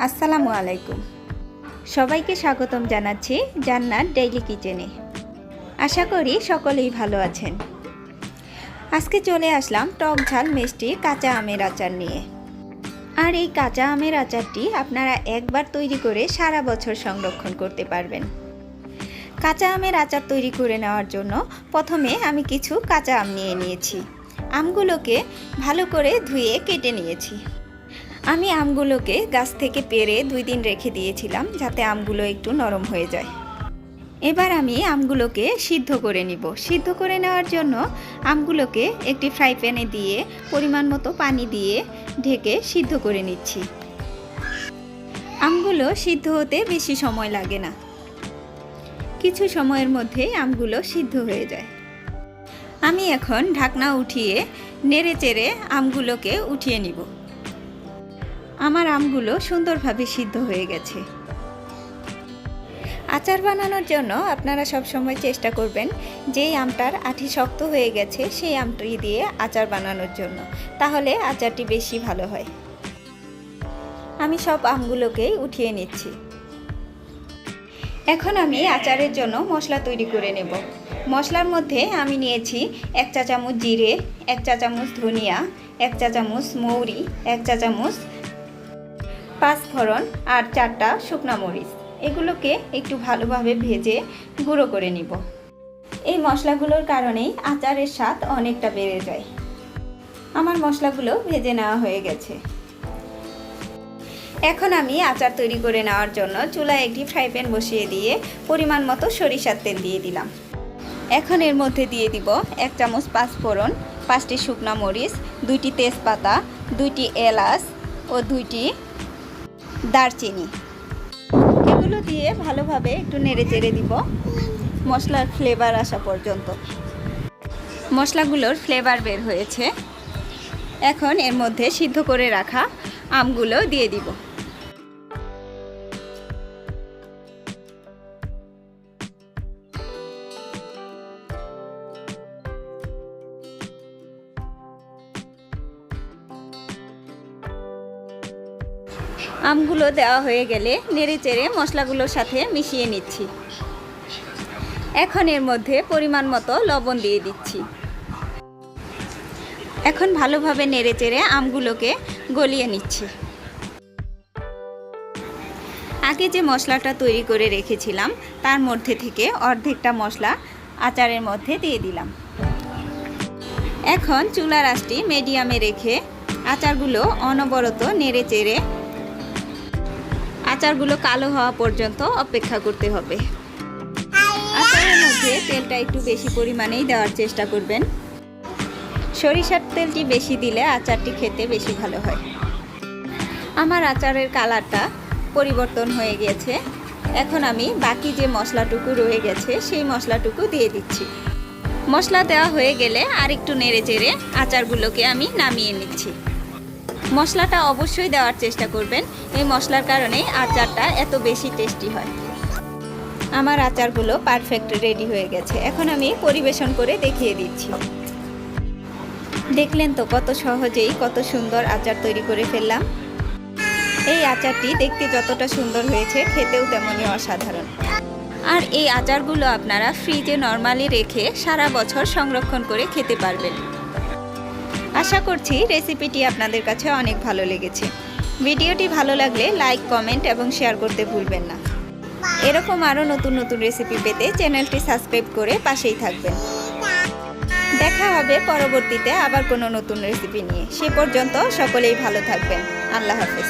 আসসালামু আলাইকুম। সবাইকে স্বাগতম জানাচ্ছি জান্নাত ডেইলি কিচেনে। আশা করি সকলেই ভালো আছেন। আজকে চলে আসলাম টক ঝাল মিষ্টি কাঁচা আমের আচার নিয়ে। আর এই কাঁচা আমের আচারটি আপনারা একবার তৈরি করে সারা বছর সংরক্ষণ করতে পারবেন। কাঁচা আমের আচার তৈরি করে নেওয়ার জন্য প্রথমে আমি কিছু কাঁচা আম নিয়ে নিয়েছি। আমগুলোকে ভালো করে ধুয়ে কেটে নিয়েছি। আমি আমগুলোকে গাছ থেকে পেড়ে 2 দিন রেখে দিয়েছিলাম যাতে আমগুলো একটু নরম হয়ে যায়। এবার আমি আমগুলোকে সিদ্ধ করে নিব। সিদ্ধ করে নেওয়ার জন্য আমগুলোকে একটি ফ্রাই প্যানে দিয়ে পরিমাণ মতো পানি দিয়ে ঢেকে সিদ্ধ করে নিচ্ছি। আমগুলো সিদ্ধ হতে বেশি সময় লাগে না, কিছু সময়ের মধ্যেই আমগুলো সিদ্ধ হয়ে যায়। আমি এখন ঢাকনা উঠিয়ে নেড়ে চেড়ে আমগুলোকে উঠিয়ে নিব। আমার আমগুলো সুন্দরভাবে সিদ্ধ হয়ে গেছে। আচার বানানোর জন্য আপনারা সব সময় চেষ্টা করবেন যেই আমটার আঠি শক্ত হয়ে গেছে সেই আমটি দিয়ে আচার বানানোর জন্য, তাহলে আচারটি বেশি ভালো হয়। আমি সব আমগুলোকেই উঠিয়ে নিচ্ছি। এখন আমি আচারের জন্য মশলা তৈরি করে নেব। মশলার মধ্যে আমি নিয়েছি 1 চা চামচ জিরে, 1 চা চামচ ধনিয়া, 1 চা চামচ মৌরি, 1 চা চামচ পাঁচফোড়ন আর 4টা শুকনা মরিচ। এগুলোকে একটু ভালোভাবে ভেজে গুঁড়ো করে নিব। এই মশলাগুলোর কারণেই আচারের স্বাদ অনেকটা বেড়ে যায়। আমার মশলাগুলো ভেজে নেওয়া হয়ে গেছে। এখন আমি আচার তৈরি করে নেওয়ার জন্য চুলায় একটি ফ্রাই প্যান বসিয়ে দিয়ে পরিমাণ মতো সরিষার তেল দিয়ে দিলাম। এখন এর মধ্যে দিয়ে দিব 1 চামচ পাঁচফোড়ন, 5টি শুকনা মরিচ, 2টি তেজপাতা, 2টি এলাচ ও 2টি দারচিনি। এগুলো দিয়ে ভালোভাবে একটু নেড়ে চেড়ে দিব মশলার ফ্লেভার আসা পর্যন্ত। মশলাগুলোর ফ্লেভার বের হয়েছে। এখন এর মধ্যে সিদ্ধ করে রাখা আমগুলো দিয়ে দিব। আমগুলো দেওয়া হয়ে গেলে নেড়ে চেড়ে মশলাগুলোর সাথে মিশিয়ে নিচ্ছি। এখন এর মধ্যে পরিমাণ মতো লবণ দিয়ে দিচ্ছি। এখন ভালোভাবে নেড়ে চেড়ে আমগুলোকে গলিয়ে নিচ্ছি। আগে যে মশলাটা তৈরি করে রেখেছিলাম তার মধ্যে থেকে অর্ধেকটা মশলা আচারের মধ্যে দিয়ে দিলাম। এখন চুলার আঁচটি মিডিয়ামে রেখে আচারগুলো অনবরত নেড়ে চেড়ে আচারগুলো কালো হওয়া পর্যন্ত অপেক্ষা করতে হবে। আচারের মধ্যে তেলটা একটু বেশি পরিমাণেই দেওয়ার চেষ্টা করবেন। সরিষার তেলটি বেশি দিলে আচারটি খেতে বেশি ভালো হয়। আমার আচারের কালারটা পরিবর্তন হয়ে গেছে। এখন আমি বাকি যে মশলাটুকু রয়ে গেছে সেই মশলাটুকু দিয়ে দিচ্ছি। মশলা দেওয়া হয়ে গেলে আর একটু নেড়ে চেড়ে আচারগুলোকে আমি নামিয়ে নিচ্ছি। মশলাটা অবশ্যই দেওয়ার চেষ্টা করবেন, এই মশলার কারণেই আচারটা এত বেশি টেস্টি হয়। আমার আচারগুলো পারফেক্ট রেডি হয়ে গেছে। এখন আমি পরিবেশন করে দেখিয়ে দিচ্ছি। দেখলেন তো কত সহজেই কত সুন্দর আচার তৈরি করে ফেললাম। এই আচারটি দেখতে যতটা সুন্দর হয়েছে খেতেও তেমনই অসাধারণ। আর এই আচারগুলো আপনারা ফ্রিজে নরমালি রেখে সারা বছর সংরক্ষণ করে খেতে পারবেন। আশা করছি রেসিপিটি আপনাদের কাছে অনেক ভালো লেগেছে। ভিডিওটি ভালো লাগলে লাইক, কমেন্ট এবং শেয়ার করতে ভুলবেন না। এরকম আরও নতুন নতুন রেসিপি পেতে চ্যানেলটি সাবস্ক্রাইব করে পাশেই থাকবেন। দেখা হবে পরবর্তীতে আবার কোনো নতুন রেসিপি নিয়ে। সে পর্যন্ত সকলেই ভালো থাকবেন। আল্লাহ হাফেজ।